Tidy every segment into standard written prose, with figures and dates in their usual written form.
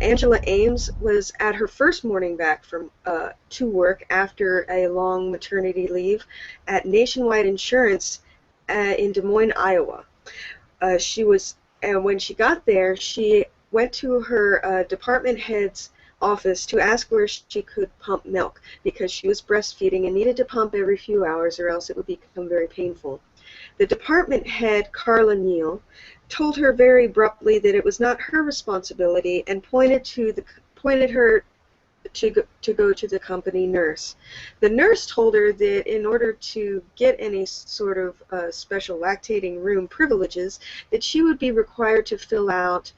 Angela Ames was at her first morning back from to work after a long maternity leave at Nationwide Insurance in Des Moines, Iowa. When she got there, she went to her department head's office to ask where she could pump milk because she was breastfeeding and needed to pump every few hours or else it would become very painful. The department head, Carla Neal, told her very abruptly that it was not her responsibility and pointed her to go to the company nurse. The nurse told her that in order to get any sort of special lactating room privileges, that she would be required to fill out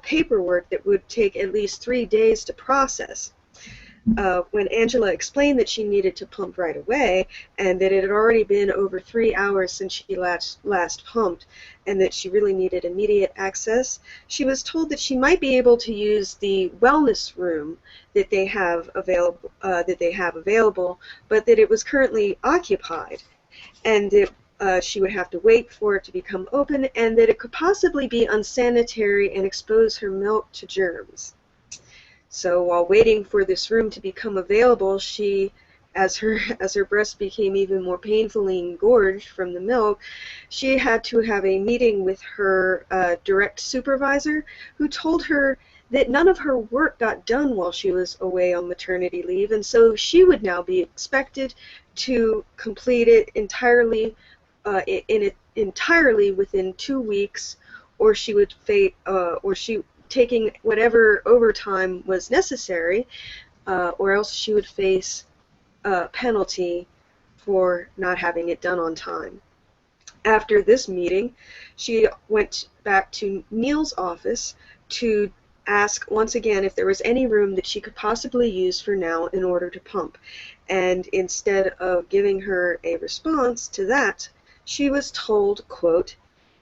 paperwork that would take at least 3 days to process. When Angela explained that she needed to pump right away and that it had already been over 3 hours since she last pumped and that she really needed immediate access, she was told that she might be able to use the wellness room that they have available, but that it was currently occupied and that she would have to wait for it to become open and that it could possibly be unsanitary and expose her milk to germs. So while waiting for this room to become available, she, as her breast became even more painfully engorged from the milk, she had to have a meeting with her direct supervisor, who told her that none of her work got done while she was away on maternity leave, and so she would now be expected to complete it entirely within 2 weeks, or she would taking whatever overtime was necessary, or else she would face a penalty for not having it done on time. After this meeting, she went back to Neil's office to ask once again if there was any room that she could possibly use for now in order to pump. And instead of giving her a response to that, she was told, quote,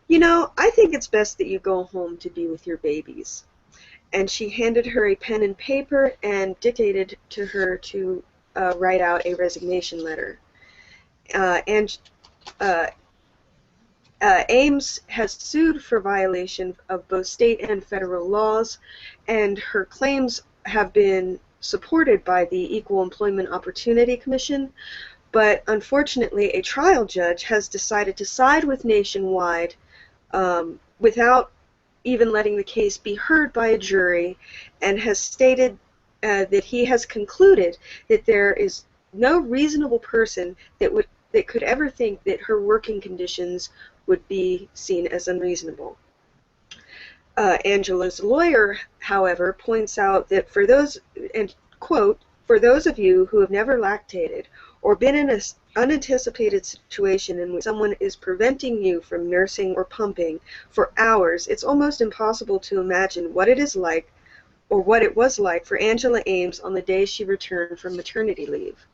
"You know, I think it's best that you go home to be with your babies." And she handed her a pen and paper and dictated to her to write out a resignation letter. Ames has sued for violation of both state and federal laws, and her claims have been supported by the Equal Employment Opportunity Commission, but unfortunately a trial judge has decided to side with Nationwide without even letting the case be heard by a jury, and has stated that he has concluded that there is no reasonable person that could ever think that her working conditions would be seen as unreasonable. Angela's lawyer, however, points out that for those, and quote, "For those of you who have never lactated or been in an unanticipated situation in which someone is preventing you from nursing or pumping for hours, it's almost impossible to imagine what it is like or what it was like for Angela Ames on the day she returned from maternity leave."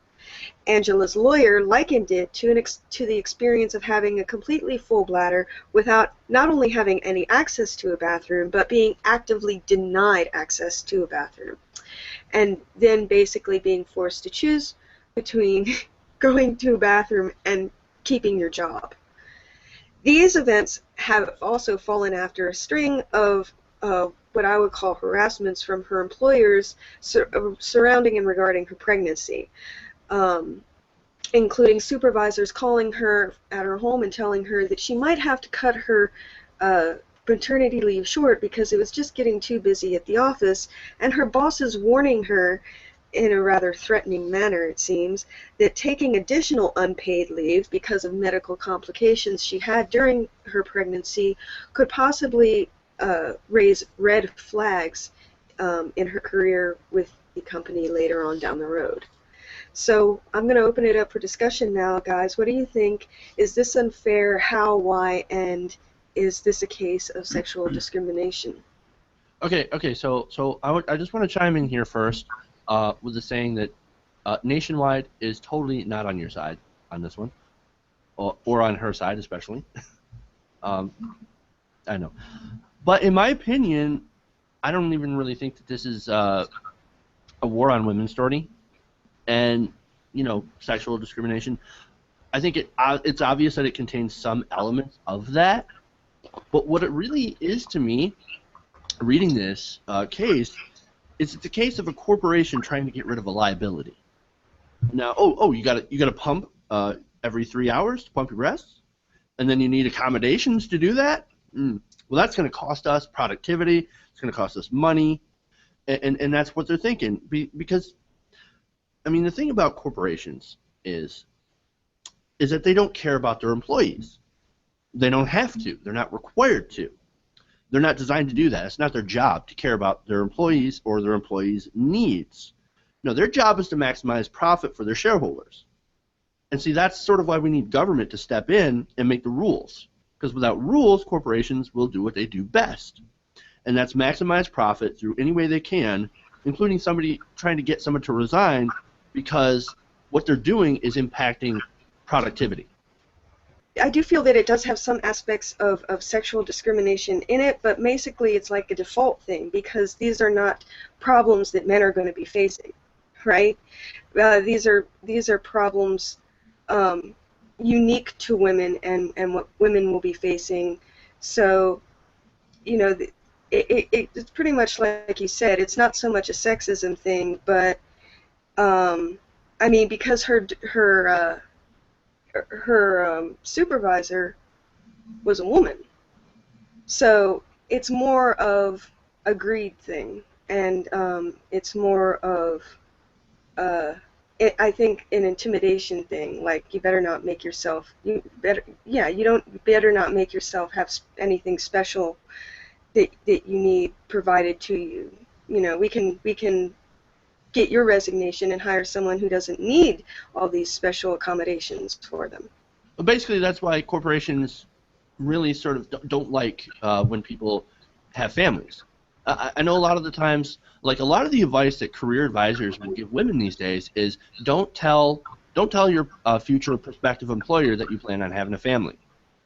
Angela's lawyer likened it to the experience of having a completely full bladder without not only having any access to a bathroom, but being actively denied access to a bathroom, and then basically being forced to choose between going to a bathroom and keeping your job. These events have also fallen after a string of what I would call harassments from her employers surrounding and regarding her pregnancy, including supervisors calling her at her home and telling her that she might have to cut her maternity leave short because it was just getting too busy at the office, and her bosses warning her in a rather threatening manner, it seems, that taking additional unpaid leave because of medical complications she had during her pregnancy could possibly raise red flags in her career with the company later on down the road. So I'm going to open it up for discussion now, guys. What do you think? Is this unfair? How, why, and is this a case of sexual discrimination? Okay. So I just want to chime in here first with the saying that Nationwide is totally not on your side on this one, or on her side especially. I know. But in my opinion, I don't even really think that this is a war on women's story and, you know, sexual discrimination. I think it's obvious that it contains some elements of that, but what it really is to me, reading this case, is it's a case of a corporation trying to get rid of a liability. Now, you gotta pump every 3 hours to pump your breasts, and then you need accommodations to do that. Well, that's going to cost us productivity. It's going to cost us money, and that's what they're thinking. Because, I mean, the thing about corporations is that they don't care about their employees. They don't have to. They're not required to. They're not designed to do that. It's not their job to care about their employees or their employees' needs. No, their job is to maximize profit for their shareholders. And see, that's sort of why we need government to step in and make the rules. Because without rules, corporations will do what they do best. And that's maximize profit through any way they can, including somebody trying to get someone to resign because what they're doing is impacting productivity. I do feel that it does have some aspects of sexual discrimination in it, but basically it's like a default thing because these are not problems that men are going to be facing, right? These are problems unique to women and what women will be facing. So, you know, it's pretty much like you said. It's not so much a sexism thing, but I mean, because her supervisor was a woman, so it's more of a greed thing, and it's more of I think an intimidation thing. Like, you better not make yourself you better not make yourself have anything special that you need provided to you. You know, we can get your resignation and hire someone who doesn't need all these special accommodations for them. Well, basically, that's why corporations really sort of don't like when people have families. I know a lot of the times, like a lot of the advice that career advisors will give women these days is don't tell your future prospective employer that you plan on having a family.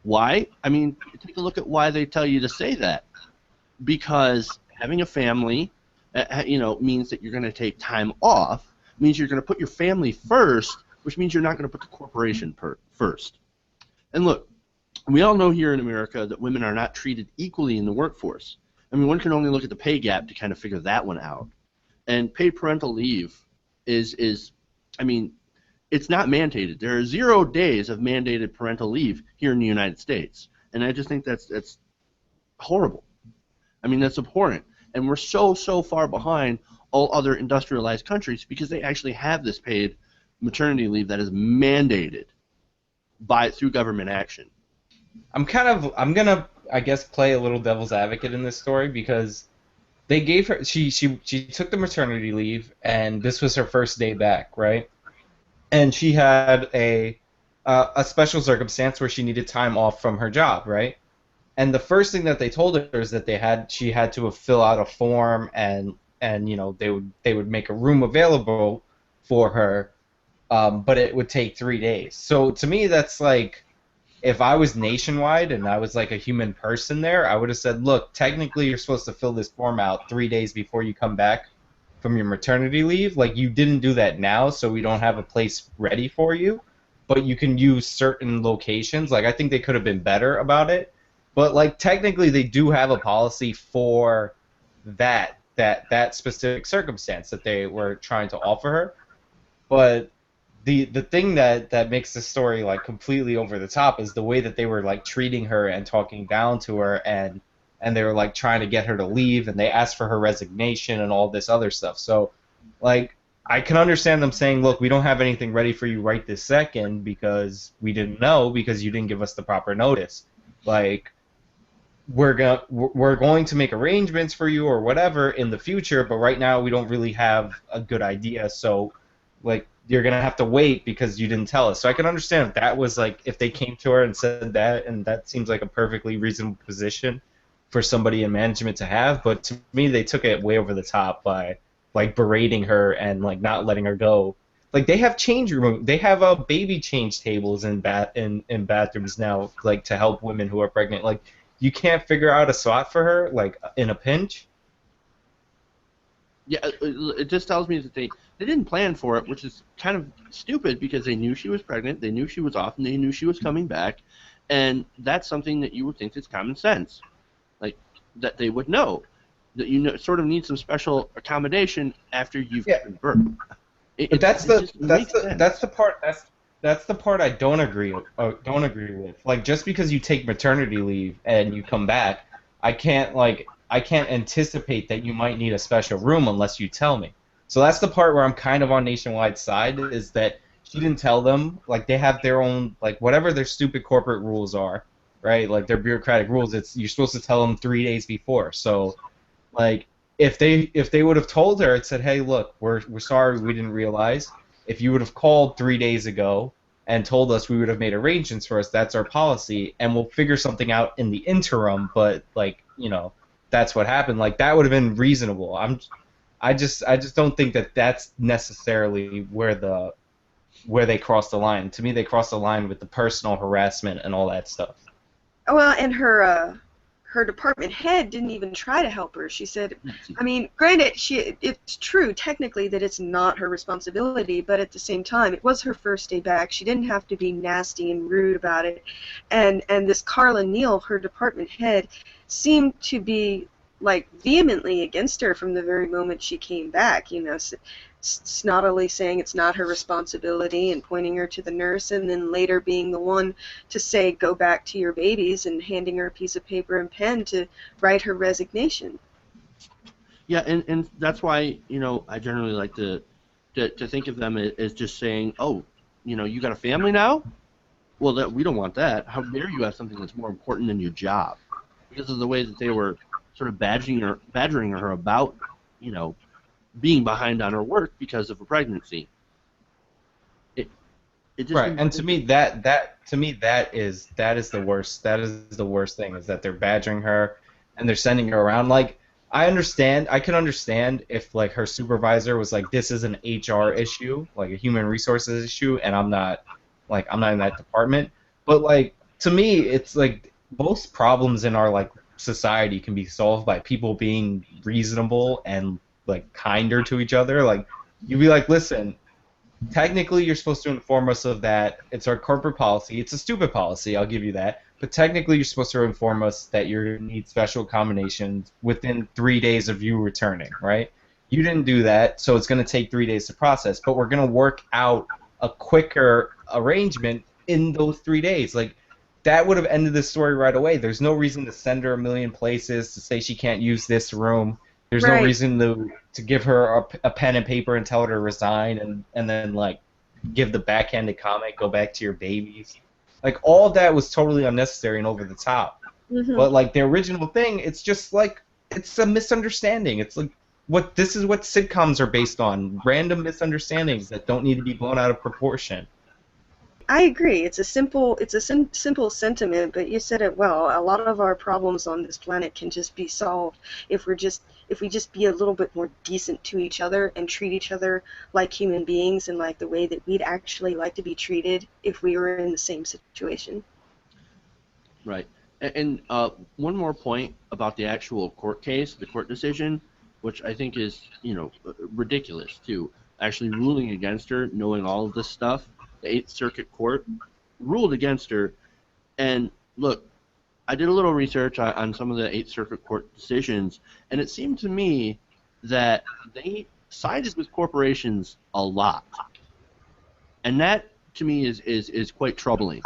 Why? I mean, take a look at why they tell you to say that. Because having a family, means that you're going to take time off, means you're going to put your family first, which means you're not going to put the corporation first. And look, we all know here in America that women are not treated equally in the workforce. I mean, one can only look at the pay gap to kind of figure that one out. And paid parental leave is I mean, it's not mandated. There are 0 days of mandated parental leave here in the United States. And I just think that's horrible. I mean, that's abhorrent. And we're so far behind all other industrialized countries because they actually have this paid maternity leave that is mandated through government action. I'm gonna, I guess, play a little devil's advocate in this story because they gave her she took the maternity leave and this was her first day back, right? And she had a special circumstance where she needed time off from her job, right? And the first thing that they told her is that she had to fill out a form and they would make a room available for her, but it would take 3 days. So to me, that's like, if I was nationwide and I was like a human person there, I would have said, look, technically you're supposed to fill this form out 3 days before you come back from your maternity leave. Like, you didn't do that now, so we don't have a place ready for you, but you can use certain locations. Like, I think they could have been better about it. But like, technically, they do have a policy for that specific circumstance that they were trying to offer her. But the thing that makes the story like completely over the top is the way that they were like treating her and talking down to her, and they were like trying to get her to leave, and they asked for her resignation and all this other stuff. So like, I can understand them saying, look, we don't have anything ready for you right this second because we didn't know, because you didn't give us the proper notice. Like, we're going to make arrangements for you or whatever in the future, but right now we don't really have a good idea, so like, you're gonna have to wait because you didn't tell us. So I can understand if that was like, if they came to her and said that, and that seems like a perfectly reasonable position for somebody in management to have, but to me they took it way over the top by like berating her and like not letting her go. Like, they have they have baby change tables in bathrooms now, like, to help women who are pregnant. Like, you can't figure out a spot for her, like, in a pinch? Yeah, it just tells me that they didn't plan for it, which is kind of stupid because they knew she was pregnant, they knew she was off, and they knew she was coming back, and that's something that you would think is common sense, like, that they would know. that sort of need some special accommodation after you've Yeah. given birth. But that's Sense. the part I don't agree with. Like, just because you take maternity leave and you come back, I can't anticipate that you might need a special room unless you tell me. So that's the part where I'm kind of on Nationwide's side, is that she didn't tell them. Like, they have their own, like, whatever their stupid corporate rules are, right? Like, their bureaucratic rules. You're supposed to tell them 3 days before. So, like, if they would have told her and said, "Hey, look, we're sorry, we didn't realize." If you would have called 3 days ago and told us, we would have made arrangements for us. That's our policy, and we'll figure something out in the interim. But, like, that's what happened. Like, that would have been reasonable. I just don't think that that's necessarily where they crossed the line. To me, they crossed the line with the personal harassment and all that stuff. Well, and her department head didn't even try to help her. She said, I mean, granted, it's true technically that it's not her responsibility, but at the same time, it was her first day back. She didn't have to be nasty and rude about it. And this Carla Neal, her department head, seemed to be like vehemently against her from the very moment she came back. Snottily saying it's not her responsibility and pointing her to the nurse, and then later being the one to say, go back to your babies, and handing her a piece of paper and pen to write her resignation. Yeah, and that's why, I generally like to think of them as just saying, oh, you got a family now? Well, we don't want that. How dare you have something that's more important than your job? Because of the way that they were sort of badgering her about, being behind on her work because of a pregnancy. It just right, and to me that is the worst. That is the worst thing, is that they're badgering her and they're sending her around. Like, I can understand if, like, her supervisor was like, this is an HR issue, like a human resources issue, and I'm not in that department. But, like, to me, it's like most problems in our, like, society can be solved by people being reasonable and, like, kinder to each other. Like, you'd be like, listen, technically you're supposed to inform us of that. It's our corporate policy. It's a stupid policy, I'll give you that. But technically you're supposed to inform us that you need special accommodations within 3 days of you returning, right? You didn't do that, so it's going to take 3 days to process. But we're going to work out a quicker arrangement in those 3 days. Like, that would have ended this story right away. There's no reason to send her a million places to say she can't use this room. There's Right. no reason to give her a pen and paper and tell her to resign, and then, like, give the backhanded comment, go back to your babies. Like, all of that was totally unnecessary and over the top. Mm-hmm. But, like, the original thing, it's just like, it's a misunderstanding. It's like, this is what sitcoms are based on, random misunderstandings that don't need to be blown out of proportion. I agree. It's a simple simple sentiment, but you said it well. A lot of our problems on this planet can just be solved if we just be a little bit more decent to each other and treat each other like human beings and like the way that we'd actually like to be treated if we were in the same situation. Right. And one more point about the actual court case, the court decision, which I think is, ridiculous too. Actually ruling against her, knowing all of this stuff. The Eighth Circuit Court ruled against her, and look, I did a little research on some of the Eighth Circuit Court decisions, and it seemed to me that they sided with corporations a lot, and that to me is quite troubling.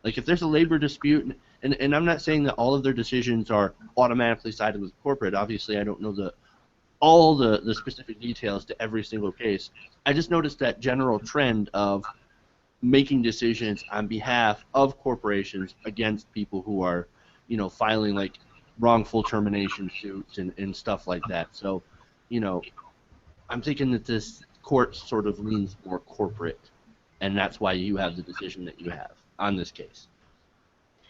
Like, if there's a labor dispute, and I'm not saying that all of their decisions are automatically sided with corporate. Obviously, I don't know all the specific details to every single case. I just noticed that general trend of making decisions on behalf of corporations against people who are, filing, like, wrongful termination suits and stuff like that. So, I'm thinking that this court sort of leans more corporate, and that's why you have the decision that you have on this case.